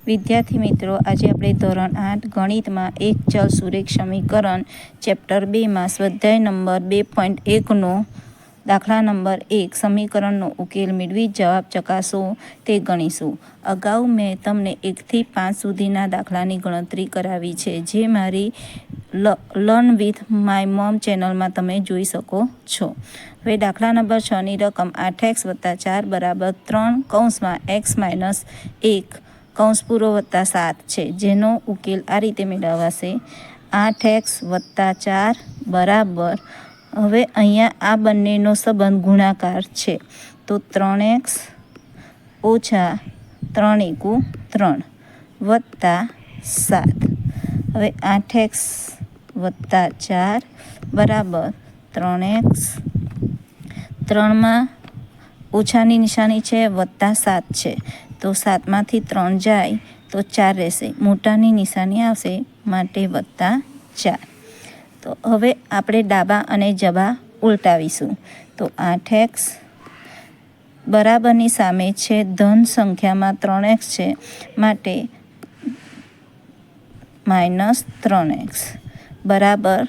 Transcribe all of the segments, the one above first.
વિદ્યાર્થી મિત્રો, આજે આપણે ધોરણ 8 ગણિતમાં એક ચલ સુરેખ સમીકરણ ચેપ્ટર 2માં સ્વાધ્યાય નંબર 2.1નો દાખલા નંબર 1 સમીકરણનો ઉકેલ મેળવી જવાબ ચકાસો તે ગણીશું. અગાઉ મેં તમને 1 થી 5 સુધીના દાખલાની ગણતરી કરાવી છે, જે મારી લર્ન વિથ માય મોમ ચેનલમાં તમે જોઈ શકો છો. હવે દાખલા નંબર 6ની રકમ 8x + 4 = 3 કૌંસમાં x - 1 કૌંસ પૂરો વત્તા 7 છે, જેનો ઉકેલ આ રીતે મેળવાશે. 8x + 4 બરાબર, હવે અહીંયા આ બંનેનો સંબંધ ગુણાકાર છે, તો 3x ઓછા 3 × 3 વત્તા 7. હવે 8x + 4 બરાબર 3x, 3માં ઓછાની નિશાની છે, વત્તા 7 છે, તો 7માંથી 3 જાય તો 4 રહેશે. મોટાની નિશાની આવશે, માટે વત્તા 4. તો હવે આપણે ડાબા અને જબા ઉલટાવીશું. તો 8x બરાબરની સામે છે ધન સંખ્યામાં 3x છે, માટે -3x બરાબર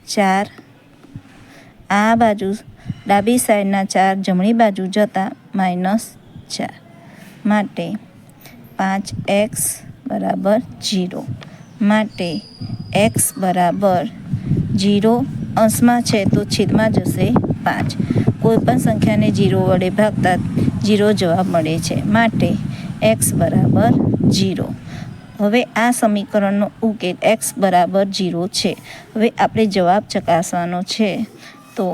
4. આ બાજુ ડાબી સાઈડના 4 જમણી બાજુ જતાં -4, માટે 5x બરાબર 0, માટે x બરાબર 0 અંશમાં છે તો છેદમાં જશે 5. કોઈપણ સંખ્યાને 0 વડે ભાગતા 0 જવાબ મળે છે, માટે x બરાબર 0. હવે આ સમીકરણનો ઉકેલ x બરાબર 0 છે. હવે આપણે જવાબ ચકાસવાનો છે, તો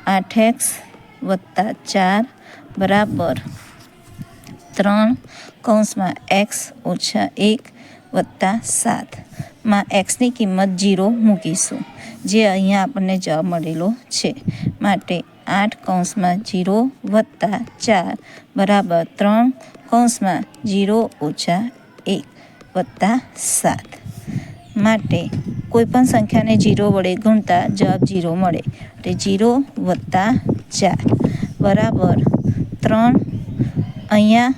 8x + 4 બરાબર 3 કૌંસમાં x - 1 વત્તા 7 માં xની કિંમત 0 મૂકીશું, જે અહીંયા આપણને જવાબ મળેલો છે, માટે 8 કૌંસમાં 0 વત્તા 4 બરાબર 3 કૌંસમાં 0 - 1 વત્તા 7, માટે કોઈપણ સંખ્યાને 0 વડે ગુણતા જવાબ 0 મળે, એટલે 0 વત્તા 4 બરાબર 3. અહીંયા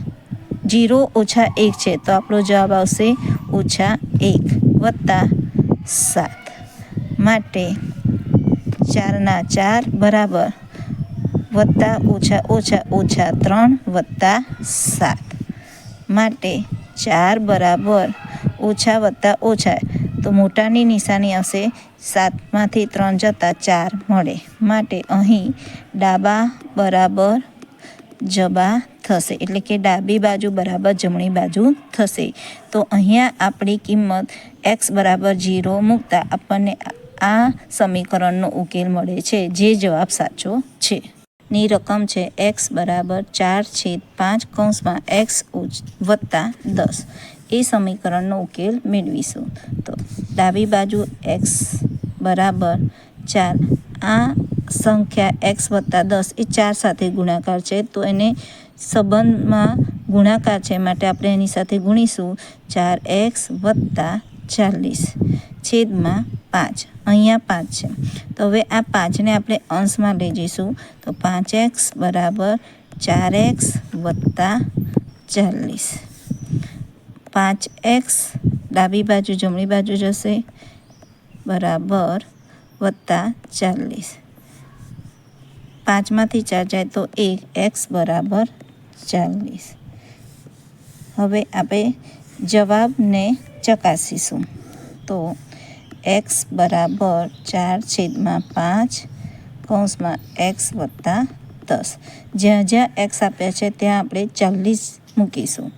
0 - 1 છે, તો આપણો જવાબ આવશે -1 વત્તા 7, માટે 4ના 4 બરાબર વત્તા ઓછા 3 વત્તા 7, માટે 4 બરાબર ઓછા વત્તા ઓછા, તો મોટાની નિશાની આવશે, 7માંથી 3 જતાં 4 મળે, માટે અહીં ડાબા બરાબર જબા થશે, એટલે કે ડાબી બાજુ બરાબર જમણી બાજુ થશે. તો અહીંયા આપણી કિંમત x બરાબર 0 મૂકતા આપણને આ સમીકરણનો ઉકેલ મળે છે, જે જવાબ સાચો છે. ની રકમ છે x બરાબર 4/5 કૌંસમાં x વત્તા 10. એ સમીકરણનો ઉકેલ મેળવીશું. તો ડાબી બાજુ x બરાબર 4, આ સંખ્યા x વત્તા 10 એ 4 સાથે ગુણાકાર છે, તો એને સંબંધમાં ગુણાકાર છે, માટે આપણે એની સાથે ગુણીશું. 4x + 40 છેદમાં 5, અહીંયા 5 છે, તો હવે આ 5ને આપણે અંશમાં લઈ જઈશું, તો 5x બરાબર 4x + 40. 5x ડાબી બાજુ જમણી બાજુ જશે, બરાબર વત્તા 40. 5માંથી 4 જાય તો 1, x બરાબર 40. હવે આપણે જવાબને ચકાસીશું. તો x બરાબર 4/5 કૌંસમાં x વત્તા 10. જ્યાં જ્યાં x આપ્યા છે ત્યાં આપણે 40 મૂકીશું,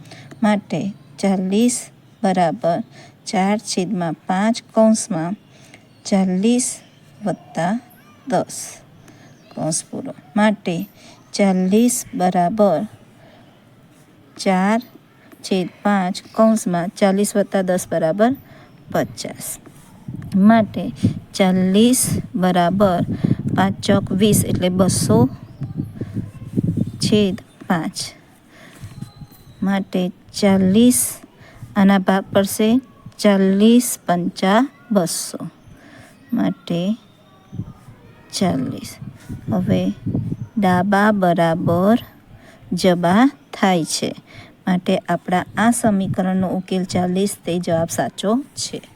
માટે 40 બરાબર 4/5 કૌંસમાં 40 વત્તા 10 કૌંસ પૂરો, માટે 40 બરાબર 4/5 કૌંસમાં 40 વત્તા 10 બરાબર 50, માટે 40 બરાબર 5 × 20 એટલે 200/5, માટે 40 આના ભાગ પડશે, 40 × 5 = 200, માટે 40. હવે ડાબા બરાબર જબા થાય છે, માટે આપણા આ સમીકરણનો ઉકેલ 40 તે જવાબ સાચો છે.